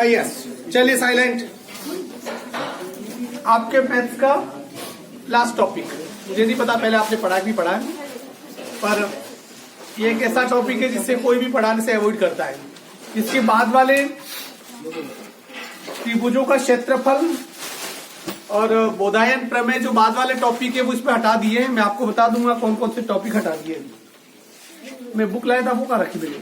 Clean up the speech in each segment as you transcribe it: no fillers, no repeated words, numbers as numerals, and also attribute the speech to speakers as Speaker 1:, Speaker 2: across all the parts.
Speaker 1: Yes, चलिए silent. आपके maths का लास्ट टॉपिक, मुझे नहीं पता पहले आपने पढ़ा भी पढ़ा है, पर ये एक ऐसा टॉपिक है जिससे कोई भी पढ़ाने से अवॉइड करता है। इसके बाद वाले त्रिभुजों का क्षेत्रफल और बोधायन प्रमेय जो बाद वाले टॉपिक है वो इस पे हटा दिए हैं। मैं आपको बता दूंगा कौन कौन से टॉपिक हटा दिए। मैं बुक लाया था, वो कहाँ रखी मेरी?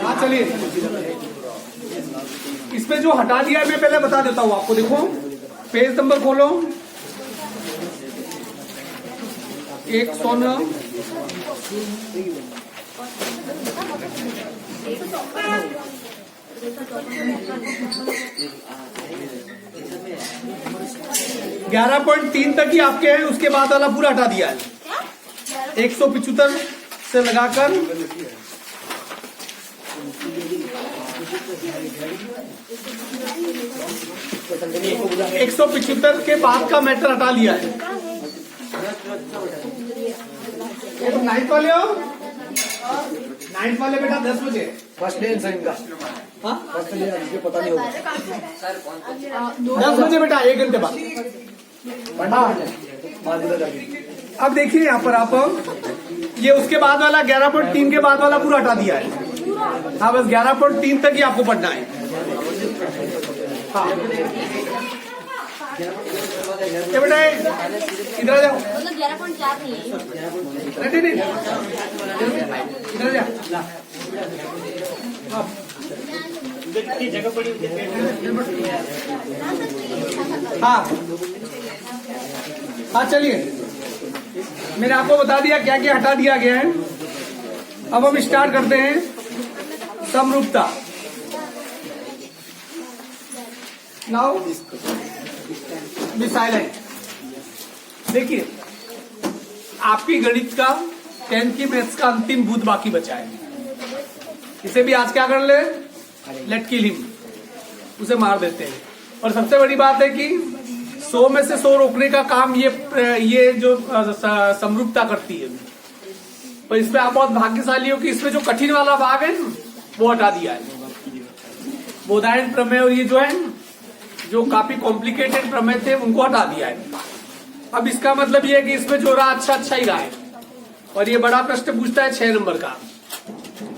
Speaker 1: हाँ चलिए, इसमें जो हटा दिया है मैं पहले बता देता हूँ आपको। देखो पेज नंबर खोलो, 109। ग्यारह 11.3 तक ही आपके हैं, उसके बाद वाला पूरा हटा दिया है। 175 से लगाकर 175 के बाद का मैटर हटा लिया है। तुम 9th वाले हो? 9th वाले बेटा 10 बजे फर्स्ट डे इनका। हाँ मुझे पता नहीं होगा। 10 बजे बेटा, 1 घंटे बाद। अब देखिए यहाँ पर आप ये उसके बाद वाला 11.3 के बाद वाला पूरा हटा दिया है। हाँ बस 11.3 तक ही आपको पढ़ना है। हाँ ये बेटा इधर आ जाओ।
Speaker 2: मतलब 11.4 नहीं है।
Speaker 1: नहीं इधर आ जा। हाँ हाँ चलिए, मैंने आपको बता दिया क्या क्या हटा दिया गया है। अब हम स्टार्ट करते हैं समरूपता। Now be silent. देखिए आपकी गणित का 10th की मैथ्स का अंतिम बूथ बाकी बचा है। इसे भी आज क्या कर ले, लेट किल हिम, उसे मार देते हैं। और सबसे बड़ी बात है कि 100 में से 100 रोकने का काम ये जो समरूपता करती है। तो इसमें आप बहुत भाग्यशाली हो कि इसमें जो कठिन वाला भाग है वो हटा दिया है। बोधायन प्रमेय और ये जो है जो काफी कॉम्प्लिकेटेड प्रमेय थे उनको हटा दिया है। अब इसका मतलब ये है कि इसमें जो रहा अच्छा ही रहा है। और ये बड़ा प्रश्न पूछता है 6 नंबर का।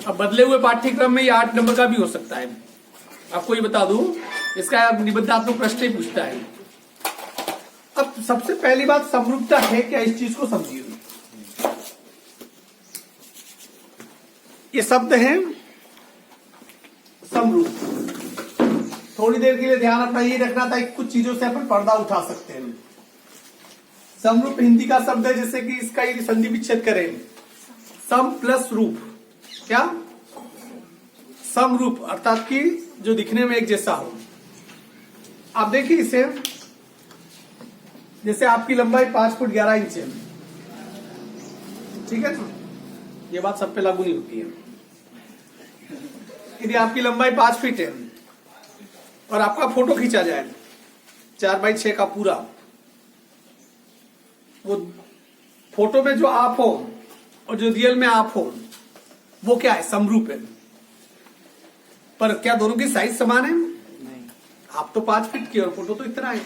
Speaker 1: अब बदले हुए पाठ्यक्रम में ये 8 नंबर का भी हो सकता है। आपको ये बता दूं, इसका निबंधात्मक प्रश्न ही पूछता है। अब सबसे पहली बात समरूपता है क्या, इस चीज को समझिए। ये शब्द है समरूप। थोड़ी देर के लिए ध्यान अपना ये रखना था कि कुछ चीजों से अपन पर्दा उठा सकते हैं। समरूप हिंदी का शब्द है, जैसे कि इसका ये संधि विच्छेद करें, सम प्लस रूप। क्या? समरूप अर्थात कि जो दिखने में एक जैसा हो। आप देखिए इसे, जैसे आपकी लंबाई 5 फुट 11 इंच है, ठीक है ना? ये बात सब पे लागू नहीं होती है। यदि आपकी लंबाई 5 फीट है और आपका फोटो खींचा जाए 4x6 का पूरा, वो फोटो में जो आप हो और जो रियल में आप हो वो क्या है, समरूप है। पर क्या दोनों की साइज समान है? नहीं। आप तो 5 फीट की और फोटो तो इतना है,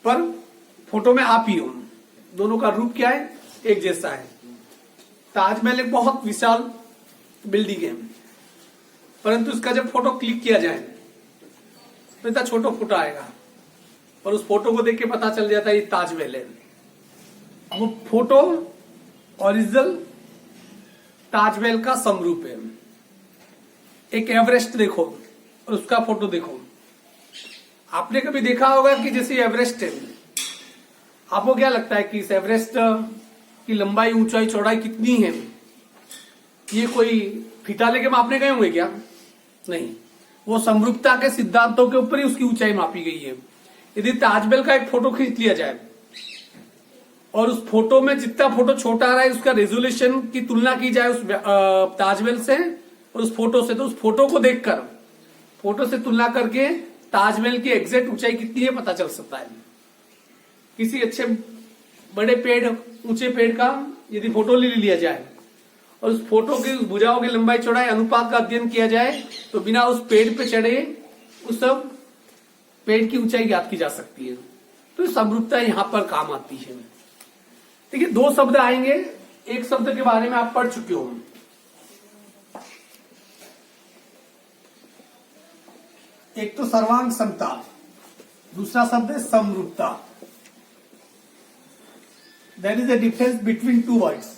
Speaker 1: पर फोटो में आप ही हो। दोनों का रूप क्या है, एक जैसा है। ताजमहल एक बहुत विशाल बिल्डिंग है, परंतु इसका जब फोटो क्लिक किया जाए तो इतना छोटा फोटो आएगा, और उस फोटो को देख के पता चल जाता है ये ताजमहल है। वो फोटो ओरिजिनल ताजमहल का समरूप है। एक एवरेस्ट देखो और उसका फोटो देखो। आपने कभी देखा होगा कि जैसे एवरेस्ट है, आपको क्या लगता है कि इस एवरेस्ट की लंबाई, ऊंचाई, चौड़ाई कितनी है? ये कोई फीता लेके मापने गए होंगे क्या? नहीं, वो समरूपता के सिद्धांतों के ऊपर ही उसकी ऊंचाई मापी गई है। यदि ताजमहल का एक फोटो खींच लिया जाए और उस फोटो में जितना फोटो छोटा आ रहा है उसका रेजोल्यूशन की तुलना की जाए उस ताजमहल से और उस फोटो से, तो उस फोटो को देखकर, फोटो से तुलना करके ताजमहल की एग्जैक्ट ऊंचाई कितनी है पता चल सकता है। किसी अच्छे बड़े पेड़, ऊंचे पेड़ का यदि फोटो ले लिया जाए और उस फोटो की भुजाओं की लंबाई चौड़ाई अनुपात का अध्ययन किया जाए तो बिना उस पेड़ पे चढ़े उस सब पेड़ की ऊंचाई ज्ञात की जा सकती है। तो समरूपता यहां पर काम आती है। ठीक है, दो शब्द आएंगे, एक शब्द के बारे में आप पढ़ चुके हो, एक तो सर्वांग समता, दूसरा शब्द है समरूपता। There is a difference between two words.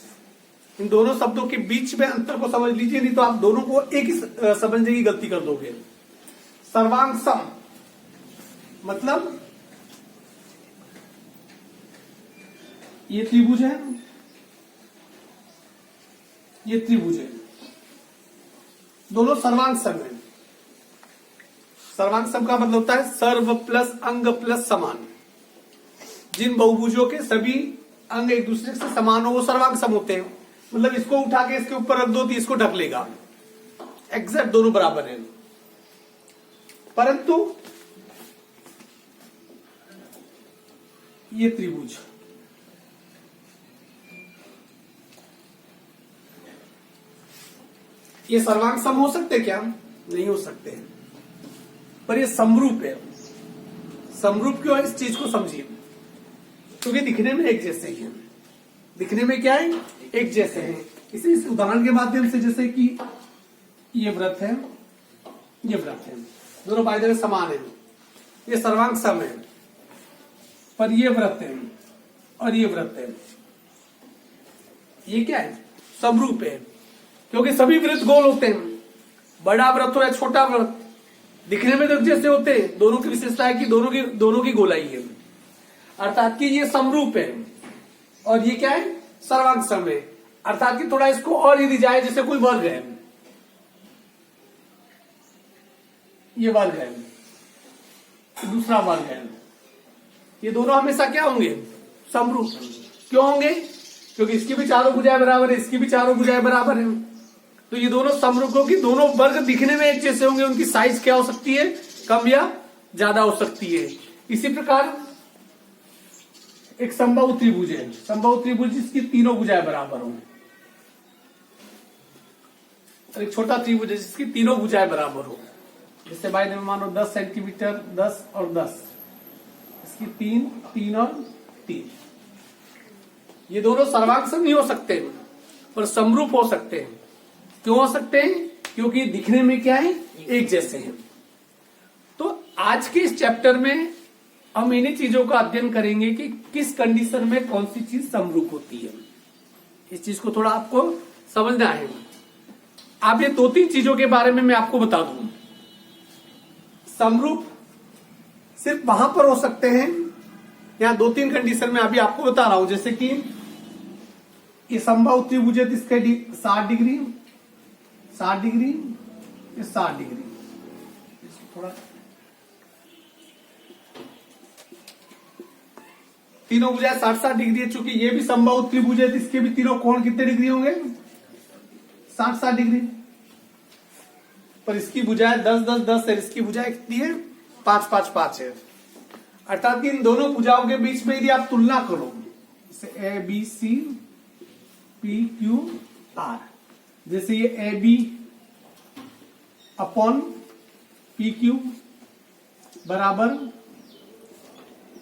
Speaker 1: इन दोनों शब्दों के बीच में अंतर को समझ लीजिए, नहीं तो आप दोनों को एक ही समझने की गलती कर दोगे। सर्वांग सम मतलब ये त्रिभुज है, ये त्रिभुज है, दोनों सर्वांग सम है। सर्वांग सम का मतलब होता है सर्व प्लस अंग प्लस समान। जिन बहुभुजों के सभी अंग एक दूसरे से समान हो वो सर्वांग सम होते हैं। मतलब इसको उठा के इसके ऊपर रख दो तो इसको ढक लेगा, एग्जैक्ट दोनों बराबर है। परंतु ये त्रिभुज, ये सर्वांग सम हो सकते क्या? नहीं हो सकते हैं, पर ये समरूप है। समरूप क्यों है, इस चीज को समझिए। क्योंकि दिखने में एक जैसे ही है। दिखने में क्या है? एक जैसे हैं। इस उदाहरण के माध्यम से, जैसे कि ये व्रत है, ये व्रत है, दोनों बाय द वे समान है, ये सर्वांग सम है। पर ये व्रत है और ये व्रत है, ये क्या है? समरूप है। क्योंकि सभी व्रत गोल होते हैं, बड़ा व्रत हो या छोटा व्रत, दिखने में तो जैसे होते हैं। दोनों की विशेषता है कि दोनों की गोलाई है, अर्थात कि ये समरूप है और ये क्या है? सर्वांग सम है। अर्थात कि थोड़ा इसको और यदि जाए, जैसे कोई वर्ग है, ये वर्ग है, दूसरा वर्ग है, ये दोनों हमेशा क्या होंगे? समरूप। क्यों होंगे? क्योंकि इसकी भी चारों भुजाएं बराबर है, इसकी भी चारों भुजाएं बराबर है। तो ये दोनों समरूप, क्योंकि दोनों वर्ग दिखने में एक जैसे होंगे, उनकी साइज क्या हो सकती है? कम या ज्यादा हो सकती है। इसी प्रकार एक समबाहु त्रिभुज है, समबाहु त्रिभुज जिसकी तीनों भुजाएं बराबर हों, और एक छोटा त्रिभुज है जिसकी तीनों भुजाएं बराबर हो। जैसे भाई मानो 10 सेंटीमीटर, 10 और 10, इसकी 3, 3 और 3। ये दोनों सर्वांग सम नहीं हो सकते, पर समरूप हो सकते हैं। क्यों हो सकते हैं? क्योंकि दिखने में क्या है? एक जैसे हैं। तो आज के इस चैप्टर में हम इन्हीं चीजों का अध्ययन करेंगे कि किस कंडीशन में कौन सी चीज समरूप होती है। इस चीज को थोड़ा आपको समझना है। आप ये 2-3 चीजों के बारे में मैं आपको बता दूं। समरूप सिर्फ वहां पर हो सकते हैं, यहां 2-3 कंडीशन में अभी आपको बता रहा हूं। जैसे कि ये समबाहु त्रिभुज है, इसके 60 डिग्री, 60 डिग्री, ये 60 डिग्री, थोड़ा तीनों भुजाएं 60-60 डिग्री है। चूंकि ये भी समबाहु त्रिभुज है तो इसके भी तीनों कोण कितने डिग्री होंगे? 60-60 डिग्री। पर इसकी भुजाएं 10-10-10 है, इसकी भुजाएं कितनी है? 5-5-5 है। अर्थात कि इन दोनों भुजाओं के बीच में यदि आप तुलना करो, जैसे A B C P Q R, जैसे ये A B upon P Q बराबर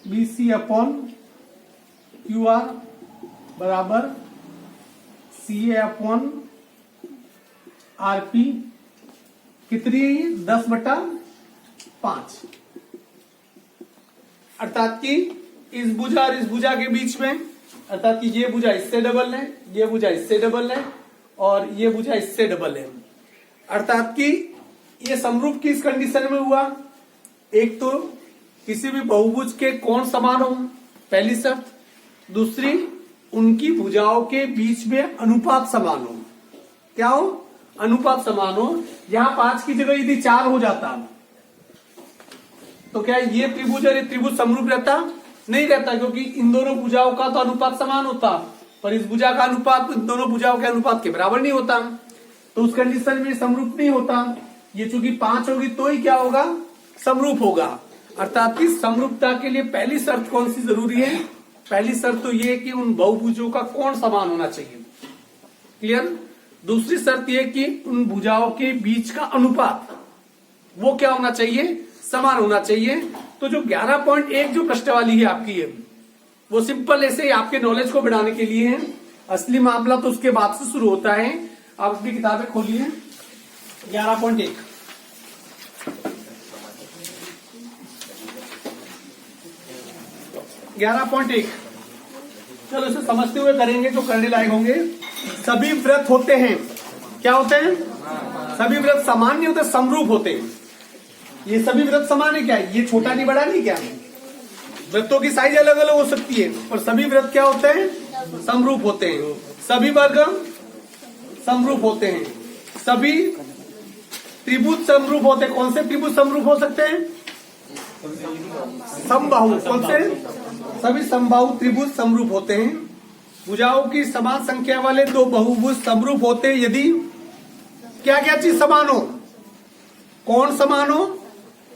Speaker 1: B C upon Q R बराबर C A upon R P, कितनी है ये? 10/5। अर्थात कि इस भुजा और इस भुजा के बीच में, अर्थात कि ये भुजा इससे डबल है, ये भुजा इससे डबल है और ये भुजा इससे डबल है। अर्थात कि ये समरूप किस कंडीशन में हुआ? एक तो किसी भी बहुभुज के कोण समान हो, पहली शर्त। दूसरी, उनकी भुजाओं के बीच में अनुपात समान हो। क्या हो? अनुपात समान हो। यहां 5 की जगह यदि 4 हो जाता तो क्या ये त्रिभुज और ये त्रिभुज समरूप रहता? नहीं रहता, क्योंकि इन दोनों भुजाओं का तो अनुपात समान होता, पर इस भुजा का अनुपात इन दोनों भुजाओं के अनुपात के बराबर नहीं होता। तो उस कंडीशन में समरूप नहीं होता। ये चूंकि 5 होगी तो ही क्या होगा? समरूप होगा। अर्थात कि समरूपता के लिए पहली शर्त कौन सी जरूरी है? पहली शर्त तो ये कि उन बहुभुजों का कोण समान होना चाहिए। क्लियर? दूसरी शर्त ये कि उन भुजाओं के बीच का अनुपात वो क्या होना चाहिए? समान होना चाहिए। तो जो 11.1 जो पृष्ठ वाली है आपकी है, वो सिंपल ऐसे ही आपके नॉलेज को बढ़ाने के लिए है। असली मामला तो उसके बाद से शुरू होता है। आप अपनी किताबें खोलिए 11.1। चलो इसे समझते हुए करेंगे जो करने लायक होंगे। सभी वृत्त होते हैं, क्या होते हैं? सभी वृत्त समान नहीं होते, समरूप होते हैं। ये सभी वृत्त समान है क्या? ये छोटा नहीं बड़ा नहीं क्या? वृत्तों की साइज अलग अलग हो सकती है, और सभी वृत्त क्या होते हैं? समरूप होते हैं। सभी वर्ग समरूप होते हैं। सभी त्रिभुज समरूप होते हैं। कौन से त्रिभुज समरूप हो सकते हैं? समबाहु। कौन से? सभी समबाहु त्रिभुज समरूप होते हैं। भुजाओं की समान संख्या वाले दो बहुभुज समरूप होते हैं यदि क्या क्या चीज समान हो? कोण समान हो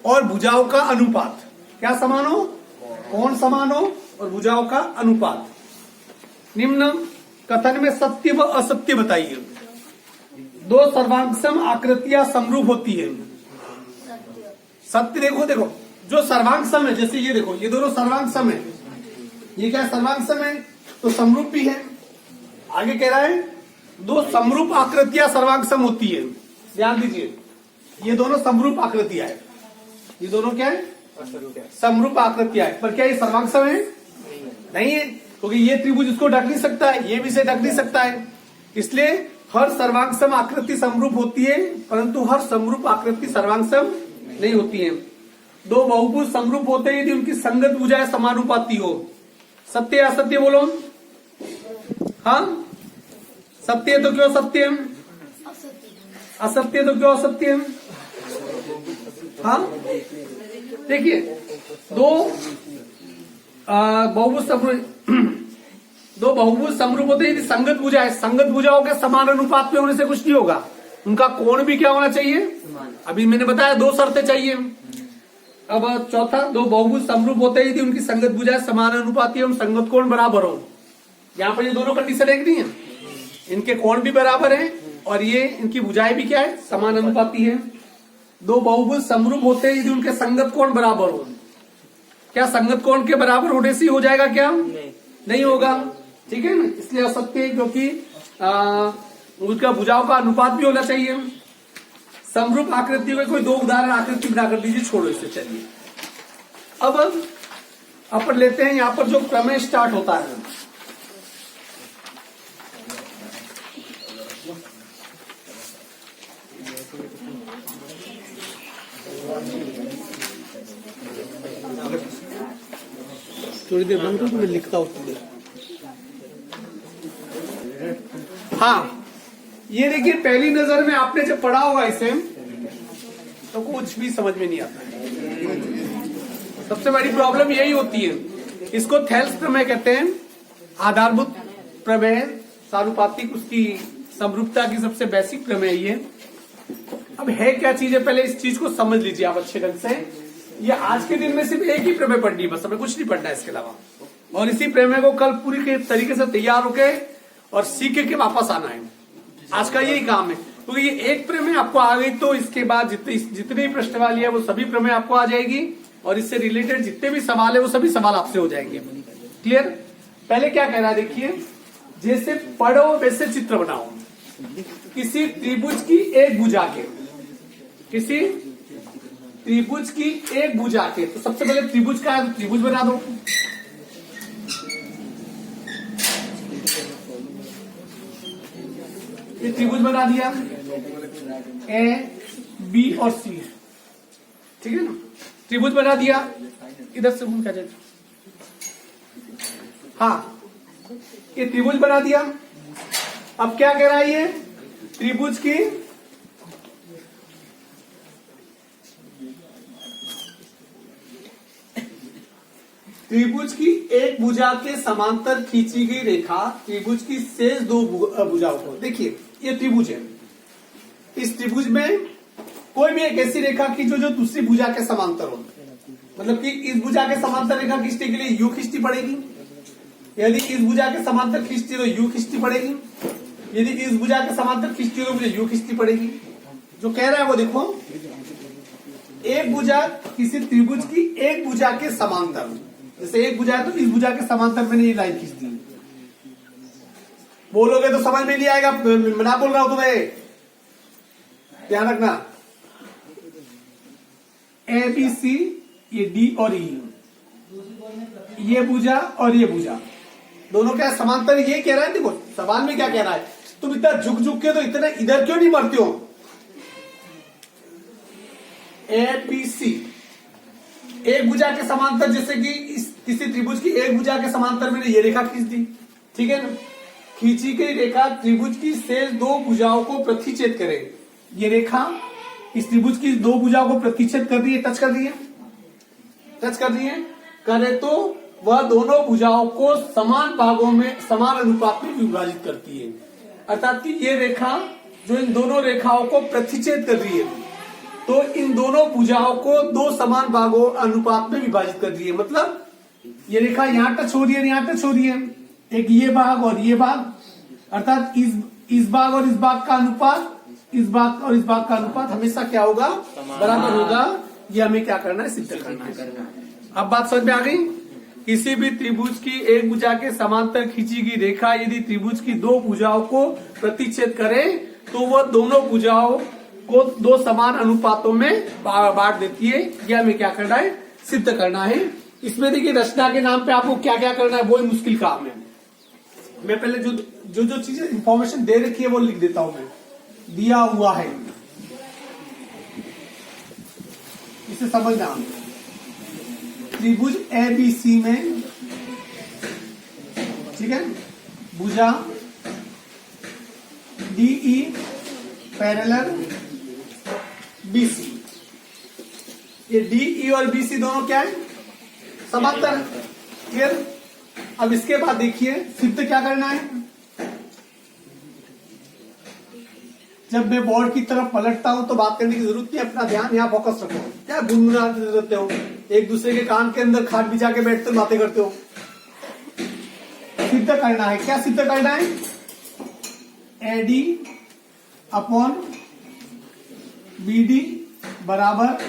Speaker 1: और भुजाओं का अनुपात। क्या समान हो? कोण समान हो और भुजाओं का अनुपात। निम्न कथन में सत्य व असत्य बताइए। दो सर्वांगसम आकृतियां समरूप होती है। सत्य देखो, देखो जो सर्वांगसम है, जैसे ये देखो, ये दोनों सर्वांगसम है। ये क्या सर्वांगसम है? तो समरूप भी है। आगे कह रहा है दो समरूप आकृतियां सर्वांगसम होती है। ध्यान दीजिए, ये दोनों समरूप आकृतियां है। ये दोनों क्या है? समरूप आकृतियां है। पर क्या ये सर्वांगसम है? नहीं है, क्योंकि ये त्रिभुज इसको ढक नहीं सकता है, ये भी इसे ढक नहीं सकता है। इसलिए हर सर्वांगसम आकृति समरूप होती है, परंतु हर समरूप आकृति सर्वांगसम नहीं होती है। दो बहुभुज समरूप होते हैं यदि उनकी संगत भुजाएं समानुपाती हो। सत्य असत्य बोलो? हाँ, सत्य तो क्यों सत्य? असत्य तो क्यों असत्य? हाँ, देखिए दो बहुभुज समरूप होते हैं यदि संगत भुजा है। संगत भुजाओं के समान अनुपात में होने से कुछ नहीं होगा। उनका कोण भी क्या होना चाहिए? अभी मैंने बताया दो शर्तें चाहिए। अब चौथा, दो बहुभुज समरूप होते हैं यदि उनकी संगत भुजाएं समान अनुपाती एवं संगत कोण बराबर हो। यहाँ पर ये दोनों कंडीशन एक नहीं है, इनके कोण भी बराबर है और ये इनकी भुजाएं भी क्या है? समान अनुपाती है। दो बहुभुज समरूप होते हैं यदि उनके संगत कोण बराबर हो। क्या संगत कोण के बराबर होने से हो जाएगा क्या? नहीं होगा। ठीक है ना, इसलिए असत्य, क्योंकि उनका भुजाओं का अनुपात भी होना चाहिए। समरूप आकृतियों के कोई दो उदाहरण आकृति बना कर दीजिए, छोड़ो इसे। चलिए अब अपन लेते हैं यहां पर जो प्रमेय स्टार्ट होता है। थोड़ी देर बंद करो, मैं लिखता हूं। हाँ, ये देखिए पहली नजर में आपने जब पढ़ा होगा इसे तो कुछ भी समझ में नहीं आता। सबसे बड़ी प्रॉब्लम यही होती है। इसको थेल्स प्रमेय कहते हैं, आधारभूत प्रमेय, सानुपातिक, उसकी समरूपता की सबसे बेसिक प्रमेय ये। अब है क्या चीज है, पहले इस चीज को समझ लीजिए आप अच्छे ढंग से। ये आज के दिन में सिर्फ एक ही प्रमेय पढ़नी है, बस हमें कुछ नहीं पढ़ना है इसके अलावा। और इसी प्रमेय को कल पूरी के तरीके से तैयार होके और सीख के वापस आना है। आज का यही काम है, क्योंकि ये एक प्रमेय आपको आ गई तो इसके बाद जितनी पृष्ठ वाली है वो सभी प्रमेय आपको आ जाएगी, और इससे रिलेटेड जितने भी सवाल है वो सभी सवाल आपसे हो जाएंगे। क्लियर? पहले क्या कह रहा है देखिए, जैसे पढ़ो वैसे चित्र बनाओ। किसी त्रिभुज की एक भुजा के, किसी त्रिभुज की एक भुजा के, तो सबसे पहले त्रिभुज का है तो त्रिभुज बना दो। ये त्रिभुज बना दिया, ए बी और सी, ठीक है ना। त्रिभुज बना दिया, इधर से घूम क्या जाए। हाँ, ये त्रिभुज बना दिया। अब क्या कह रहा है ये? त्रिभुज की एक भुजा के समांतर खींची गई रेखा त्रिभुज की शेष दो भुजाओं को, देखिए ये त्रिभुज है। इस त्रिभुज में कोई भी एक ऐसी रेखा की जो दूसरी भुजा के समांतर हो, मतलब कि इस भुजा के समांतर रेखा खींचने के लिए यू खींचनी पड़ेगी, यदि इस भुजा के समांतर खींचती तो यू खींचनी पड़ेगी, यदि इस भुजा के समांतर खींचती तो मुझे यू खींचनी पड़ेगी। जो कह रहा है वो देखो, एक भुजा किसी त्रिभुज की एक भुजा के समांतर, जैसे एक भुजा है तो इस भुजा के समांतर मैंने ये लाइन खींच दी। बोलोगे तो समझ में नहीं आएगा, मैं ना बोल रहा हूं तुम्हें, ध्यान रखना। ए बी सी, ये डी और ई, ये भुजा और ये भुजा दोनों क्या समांतर, ये कह रहा है। देखो सवाल में क्या कह रहा है, तुम इतना झुक झुक के तो इतना इधर क्यों नहीं मरते हो। ए बी सी एक भुजा के समांतर, जैसे कि इस किसी त्रिभुज की एक भुजा के समांतर मैंने ये रेखा खींच दी, ठीक है ना। खींची गई रेखा त्रिभुज की शेष दो भुजाओं को प्रतिच्छेद करे। ये रेखा इस त्रिभुज की दो भुजाओं को प्रतिच्छेद कर रही है, टच कर रही है, टच कर रही है, करे तो वह दोनों भुजाओं को समान भागों में समान अनुपात में विभाजित करती है। अर्थात कि ये रेखा जो इन दोनों रेखाओं को प्रतिच्छेद कर रही है, तो इन दोनों भुजाओं को दो समान भागों अनुपात में विभाजित कर रही है। मतलब ये रेखा यहां टच हो रही है, यहां टच हो रही है, एक ये भाग और ये भाग, अर्थात इस भाग और इस भाग का अनुपात, इस भाग और इस भाग का अनुपात हमेशा क्या होगा, बराबर होगा। ये हमें क्या करना है, सिद्ध करना है। अब बात समझ में आ गई। किसी भी त्रिभुज की एक भुजा के समांतर खींची गई रेखा यदि त्रिभुज की दो भुजाओं को प्रतिच्छेद करे तो वह दोनों भुजाओं को दो समान अनुपातों में बांट देती है। यह हमें क्या करना है, सिद्ध करना है। इसमें देखिए रचना के नाम पे आपको क्या क्या करना है, वो ही मुश्किल काम है। मैं पहले जो चीजें इंफॉर्मेशन दे रखी है वो लिख देता हूं। मैं दिया हुआ है, इसे समझना। त्रिभुज ए बी सी में, ठीक है, भुजा D E parallel B C, ये डी ई और बी सी दोनों क्या है, समांतर। क्लियर। अब इसके बाद देखिए सिद्ध क्या करना है। जब मैं बोर्ड की तरफ पलटता हूं तो बात करने की जरूरत नहीं, अपना ध्यान यहाँ फोकस रखो। क्या गुनगुनाते रहते हो, एक दूसरे के कान के अंदर खाट बिछा के बैठते हो, बातें करते हो। सिद्ध करना है, क्या सिद्ध करना है, एडी अपॉन बी डी बराबर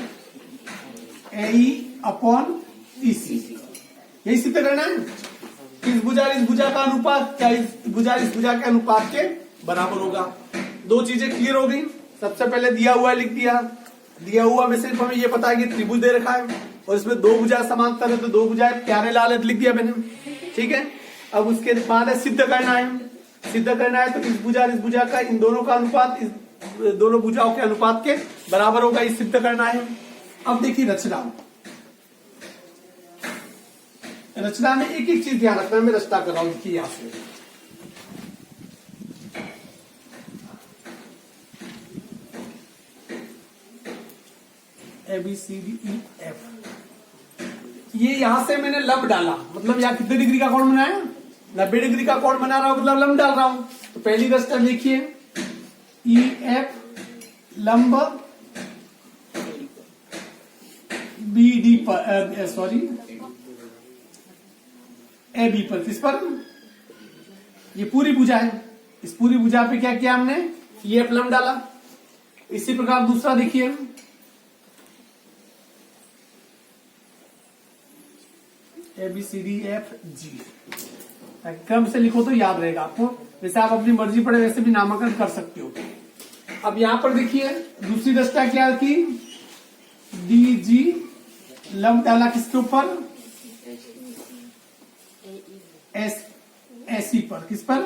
Speaker 1: ए अपॉन ई सी, यही सिद्ध करना है। इस भुजा का अनुपात क्या इस भुजा के अनुपात के बराबर होगा। दो चीजें क्लियर हो गई। सबसे पहले दिया हुआ लिख दिया, दिया हुआ में सिर्फ हमें ये पता है कि त्रिभुज दे रखा है और इसमें दो भुजा समांतर है, तो दो भुजाएं प्यारे लाल लिख दिया मैंने, ठीक है। अब उसके बाद है सिद्ध करना है। सिद्ध करना है तो इस भुजा का इन दोनों का अनुपात इस दोनों भुजाओं के अनुपात के बराबर होगा, ये सिद्ध करना है। अब देखिए रचना में एक एक चीज ध्यान रखना। मैं रचना कर रहा हूं, देखिए यहां से A B C D E F, ये यहां से मैंने लंब डाला, मतलब यहां कितने डिग्री का कोण बनाया, 90 डिग्री का कोण बना रहा हूं, मतलब लंब डाल रहा हूं। तो पहली रचना देखिए, ई एफ लंब बी डी पर, सॉरी ए बी पर, किस पर, ये पूरी भुजा है, इस पूरी भुजा पे क्या किया हमने, ई एफ लंब डाला। इसी प्रकार दूसरा देखिए, A B C D F G, क्रम से लिखो तो याद रहेगा आपको, वैसे आप अपनी मर्जी पड़े वैसे भी नामांकन कर सकते हो। अब यहां पर देखिए दूसरी रचना क्या की, डी जी लंब डाला किसके ऊपर, एसी पर, किस पर,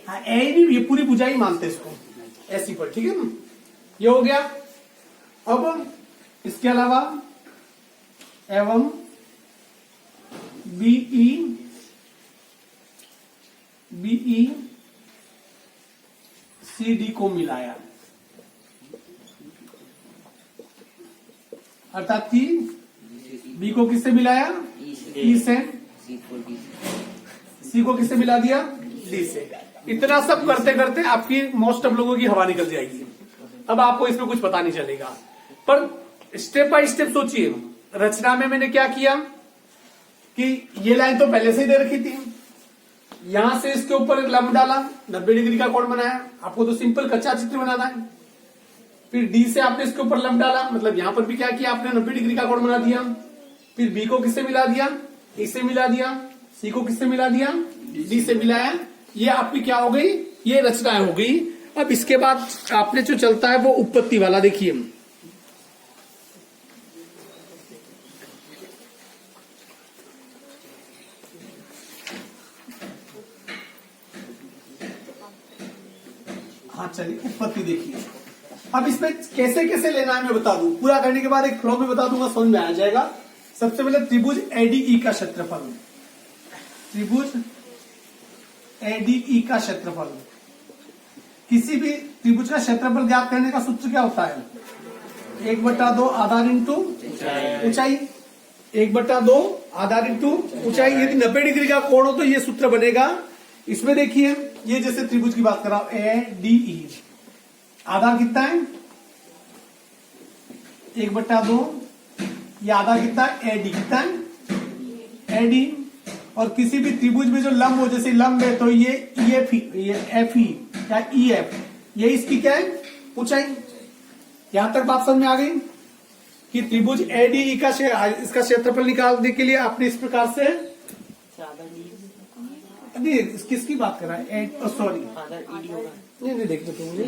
Speaker 1: हाँ ए नहीं, ये पूरी भुजा ही मानते इसको, एसी पर, ठीक है ना। ये हो गया। अब इसके अलावा एवं बीई सी डी को मिलाया, अर्थात कि बी को किससे मिलाया, ई से, सी को किससे मिला दिया, डी से। इतना सब करते करते आपकी मोस्ट ऑफ लोगों की हवा निकल जाएगी। अब आपको इसमें कुछ पता नहीं चलेगा, पर स्टेप बाय स्टेप सोचिए। रचना में मैंने क्या किया कि ये लाइन तो पहले से ही दे रखी थी, यहां से इसके ऊपर एक लंब डाला, 90 डिग्री का कोण बनाया। आपको तो सिंपल कच्चा चित्र बनाना है। फिर डी से आपने इसके ऊपर लंब डाला, मतलब यहां पर भी क्या किया आपने, 90 डिग्री का कोण बना दिया। फिर बी को किससे मिला दिया, ए से मिला दिया। सी को किससे मिला दिया, डी से मिलाया। ये आपकी क्या हो गई, ये रचनाएं हो गई। अब इसके बाद आपने जो चलता है वो उत्पत्ति वाला देखिए। हाँ चलिए उत्पत्ति देखिए। अब इसमें कैसे कैसे लेना है मैं बता दूं, पूरा करने के बाद एक फ्लो में बता दूंगा, समझ में आ जाएगा। सबसे पहले त्रिभुज एडीई का क्षेत्रफल, त्रिभुज एडीई का क्षेत्रफल। किसी भी त्रिभुज का क्षेत्रफल ज्ञात करने का सूत्र क्या होता है, 1/2 आधार इंटू ऊंचाई, 1/2 आधार इंटू ऊंचाई। यदि 90 डिग्री का कोण हो तो ये सूत्र बनेगा। इसमें देखिए ये जैसे त्रिभुज की बात कर रहा हूं, एडीई, आधार कितना है 1/2, ये आधार कितना है एडी, कितना है एडी। और किसी भी त्रिभुज में जो लंब हो, जैसे लंब है तो ये EF, ये FE या EF, ये इसकी क्या है ऊंचाई। यहां तक बात समझ में आ गई कि त्रिभुज एडीई का इसका क्षेत्रफल निकालने के लिए आपने इस प्रकार से, नहीं किसकी बात कर रहा है, सॉरी नहीं देख तो मुझे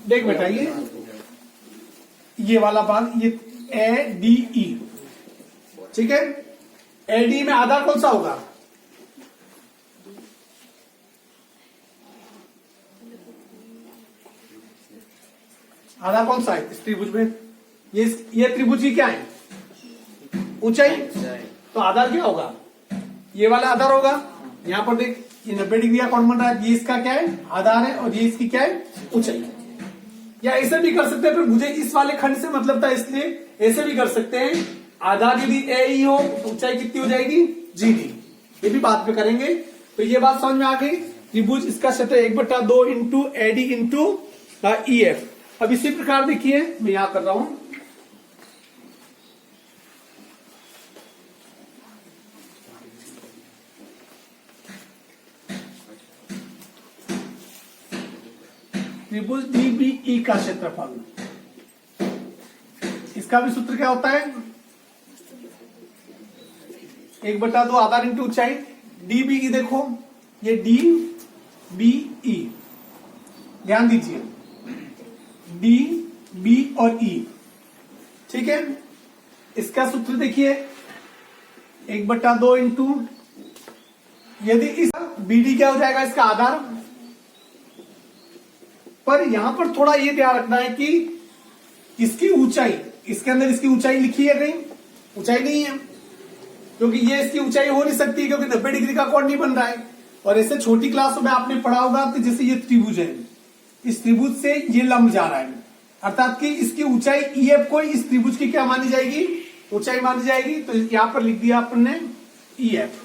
Speaker 1: देख बेटा, ये वाला भाग, ये एडीई, ठीक है। एडी में आधार कौन सा होगा, आधार कौन सा है इस त्रिभुज में, ये त्रिभुज की क्या है ऊंचाई, तो आधार क्या होगा, ये वाला आधार होगा। यहां पर देख ये 90 डिग्री का कोण बन रहा है, ये इसका क्या है आधार है, और ये इसकी क्या है ऊंचाई। या ऐसे भी कर सकते हैं, पर मुझे इस वाले खंड से मतलब था, इसलिए ऐसे भी कर सकते हैं। आधार यदि ए हो तो ऊंचाई कितनी हो जाएगी GD, ये भी बात में करेंगे। तो ये बात समझ में आ गई। त्रिभुज इसका क्षेत्र 1/2 इंटू एडी इंटू EF। अब इसी प्रकार देखिए मैं यहां कर रहा हूं, त्रिभुज DBE का क्षेत्रफल, इसका भी सूत्र क्या होता है 1/2 आधार इंटू ऊंचाई। DBE देखो, ये DBE, ध्यान दीजिए DB और E, ठीक है। इसका सूत्र देखिए 1/2 इंटू, यदि इस BD क्या हो जाएगा इसका आधार। पर यहां पर थोड़ा ये ध्यान रखना है कि इसकी ऊंचाई, इसके अंदर इसकी ऊंचाई लिखी है कहीं, ऊंचाई नहीं है, क्योंकि ये इसकी ऊंचाई हो नहीं सकती, क्योंकि 90 डिग्री का कोण नहीं बन रहा है। और ऐसे छोटी क्लासों में आपने पढ़ा होगा कि जैसे ये त्रिभुज है, इस त्रिभुज से ये लंब जा रहा है, अर्थात कि इसकी ऊंचाई EF को इस त्रिभुज की क्या मानी जाएगी, ऊंचाई मानी जाएगी। तो यहां पर लिख दिया आपने EF।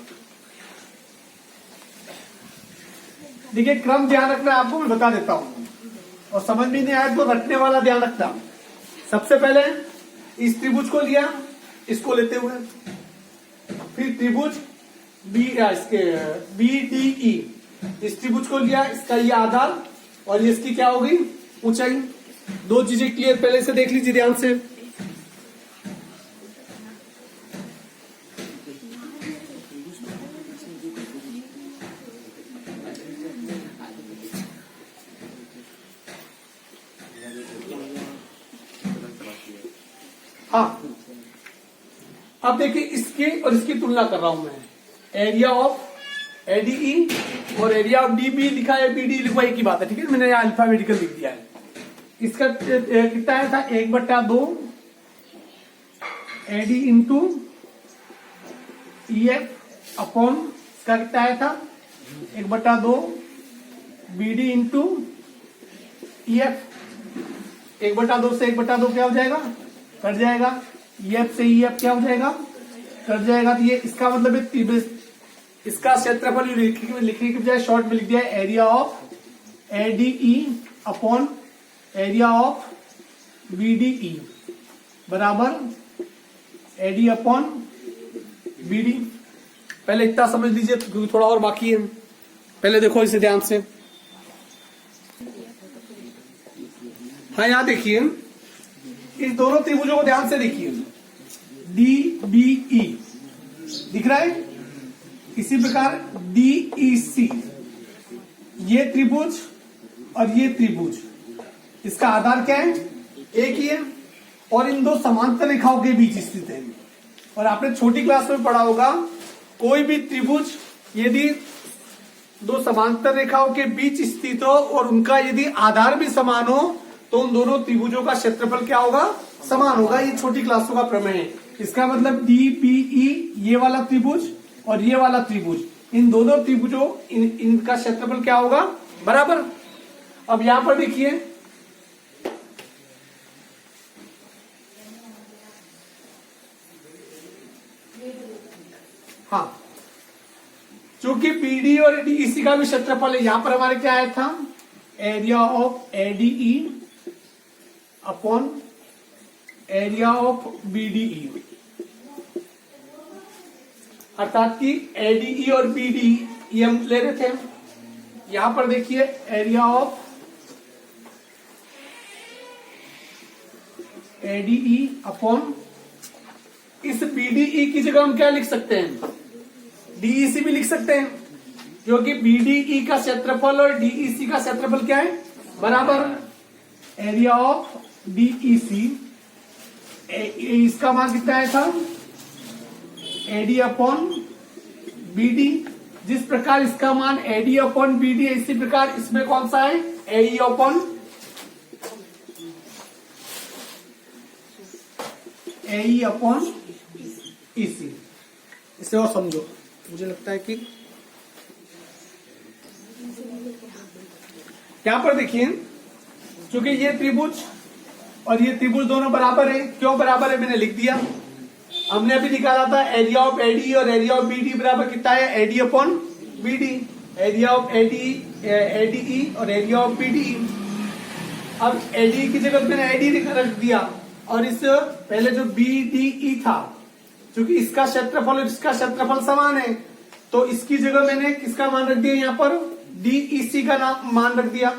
Speaker 1: देखिए क्रम ध्यान रखना है आपको, मैं बता देता हूं, और समझ में नहीं आया तो रटने वाला ध्यान रखना। सबसे पहले इस त्रिभुज को लिया, इसको लेते हुए, फिर त्रिभुज इसके BDE, इस त्रिभुज को लिया, इसका ये आधार और ये इसकी क्या होगी ऊंचाई। दो चीजें क्लियर पहले से देख लीजिए ध्यान से। हाँ, अब देखिए इसकी और इसकी तुलना कर रहा हूं मैं। एरिया ऑफ एडीई और एरिया ऑफ डीबी लिखा है, बीडी लिखा, एक ही बात है, ठीक है। मैंने यहाँ अल्फाबेटिकल लिख दिया है। इसका कितना आया था 1/2 एडी इंटू EF अपॉन, इसका कितना आया था 1/2 BD इंटू EF। 1/2 से 1/2 क्या हो जाएगा, कट जाएगा। EF से EF क्या हो जाएगा, कट जाएगा। तो ये इसका मतलब है इसका क्षेत्रफल लिखने के बजाय शॉर्ट में लिख दिया है area of ADE upon area of BDE बराबर AD अपॉन BD। पहले इतना समझ लीजिए क्योंकि थोड़ा और बाकी है। पहले देखो इसे ध्यान से। हाँ यहां देखिए, इस दोनों त्रिभुजों को ध्यान से देखिए, DBE दिख रहा है, इसी प्रकार DEC, ये त्रिभुज और ये त्रिभुज, इसका आधार क्या है? एक ही है और इन दो समांतर रेखाओं के बीच स्थित है। और आपने छोटी क्लास में पढ़ा होगा, कोई भी त्रिभुज यदि दो समांतर रेखाओं के बीच स्थित हो और उनका यदि आधार भी समान हो तो उन दोनों त्रिभुजों का क्षेत्रफल क्या होगा? समान होगा। ये छोटी क्लासों का प्रमेय है। इसका मतलब DBE, ये वाला त्रिभुज और ये वाला त्रिभुज, इन दोनों त्रिभुजों इनका क्षेत्रफल क्या होगा? बराबर। अब यहां पर देखिए, हाँ, चूंकि BD और DEC का भी क्षेत्रफल है, यहां पर हमारे क्या आया था? Area of ADE upon area of BDE, अर्थात कि ADE और BDE ये हम ले रहे थे। यहां पर देखिए एरिया ऑफ ADE अपॉन, इस BDE की जगह हम क्या लिख सकते हैं? DEC भी लिख सकते हैं, क्योंकि BDE का क्षेत्रफल और DEC का क्षेत्रफल क्या है? बराबर। एरिया ऑफ DEC, इसका मान कितना आया था? AD upon BD। जिस प्रकार इसका मान AD अपॉन BD है, इसी प्रकार इसमें कौन सा है? AE upon AE upon EC। इसे और समझो, मुझे लगता है कि यहां पर देखिए, क्योंकि ये त्रिभुज और ये त्रिभुज दोनों बराबर है। क्यों बराबर है? मैंने लिख दिया। हमने अभी निकाला था एरिया ऑफ ADE और एरिया ऑफ BD बराबर कितना है? AD upon BD। Area of ADE और एरिया ऑफ BDE। अब ADE की जगह मैंने AD रख दिया और इस पहले जो BDE था, क्योंकि इसका क्षेत्रफल और इसका क्षेत्रफल समान है, तो इसकी जगह मैंने किसका मान रख दिया? यहाँ पर DEC का मान रख दिया।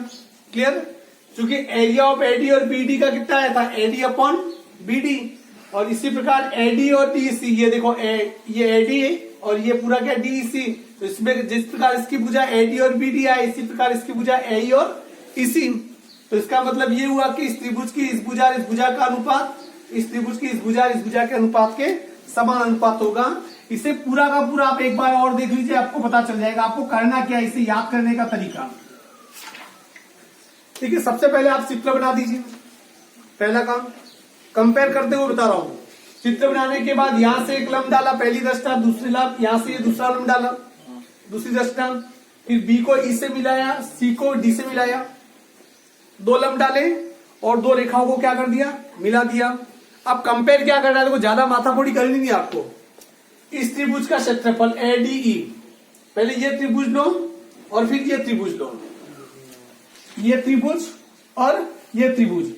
Speaker 1: क्लियर? क्योंकि एरिया ऑफ AD और BD का कितना आया था? AD upon BD। और इसी प्रकार AD और DEC, ये देखो ये AD है और ये पूरा क्या? DEC। तो इसमें जिस प्रकार इसकी भुजा AD और BD आए, इसी प्रकार इसकी भुजा AE और EC। तो इसका मतलब ये हुआ कि इस त्रिभुज की इस भुजा और इस भुजा का अनुपात इस त्रिभुज की इस भुजा और इस भुजा के अनुपात के समान अनुपात होगा। इसे पूरा का पूरा आप एक बार और देख लीजिए, आपको पता चल जाएगा। आपको करना क्या है, इसे याद करने का तरीका। ठीक है, सबसे पहले आप चित्र बना दीजिए। पहला काम कंपेयर करते हुए बता रहा हूं। चित्र बनाने के बाद यहां से एक लंब डाला, पहली दृष्टा, दूसरी लंब, यहां से ये दूसरा लंब डाला, दूसरी दृष्टा, फिर B को E से मिलाया, C को D से मिलाया, दो लंब डाले और दो रेखाओं को क्या कर दिया? मिला दिया। अब कंपेयर क्या करना है? देखो ज्यादा माथाफोड़ी करनी नहीं आपको। इस त्रिभुज का क्षेत्रफल ADE, पहले ये त्रिभुज लो और फिर ये त्रिभुज लो, ये त्रिभुज और ये त्रिभुज,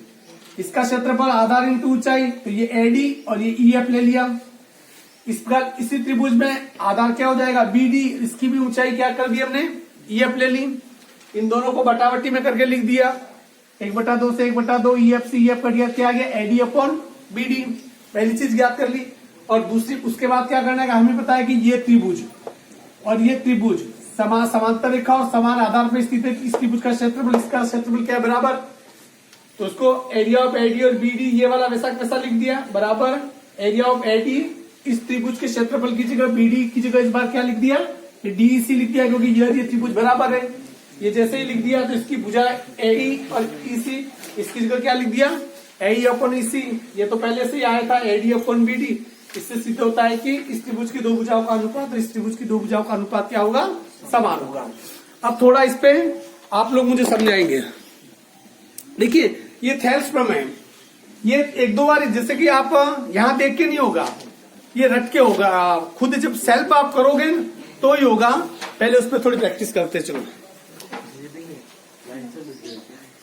Speaker 1: इसका क्षेत्रफल आधार इंटू ऊंचाई, तो ये AD और ये EF ले लिया। इस प्रकार इसी त्रिभुज में आधार क्या हो जाएगा? BD, इसकी भी ऊंचाई क्या कर दी हमने? EF ले ली। इन दोनों को बटाबटी में करके लिख दिया, 1/2 से 1/2 EF से EF कट गया, क्या आ गया? AD upon BD। पहली चीज ज्ञात कर ली। और दूसरी, उसके बाद क्या करना है? हमें पता है कि ये त्रिभुज और ये त्रिभुज समांतर रेखा और समान आधार पर स्थित है। इस त्रिभुज का क्षेत्रफल, इसका क्षेत्रफल क्या है? बराबर। तो उसको एरिया ऑफ AD और BD ये वाला वैसा कैसा लिख दिया? बराबर एरिया ऑफ AD, इस त्रिभुज के क्षेत्रफल की जगह BD की जगह इस बार क्या लिख दिया? DEC लिख दिया, क्योंकि ये त्रिभुज बराबर है। ये जैसे ही लिख दिया तो इसकी भुजा AE और EC, इसकी जगह क्या लिख दिया? AE upon EC। ये तो पहले से ही आया था AD अपॉन BD। इससे सिद्ध होता है कि इस त्रिभुज की दो भुजाओं का अनुपात और इस त्रिभुज की दो भुजाओं का अनुपात क्या होगा? समान होगा। अब थोड़ा इस पे आप लोग मुझे समझाएंगे। देखिए, ये थेल्स प्रमेय, ये एक दो बार जैसे कि आप यहां देख के नहीं होगा, ये रट के होगा। खुद जब सेल्फ आप करोगे तो ही होगा। पहले उस पर थोड़ी प्रैक्टिस करते चलो।
Speaker 2: लाईटचं बिल द्यायचं.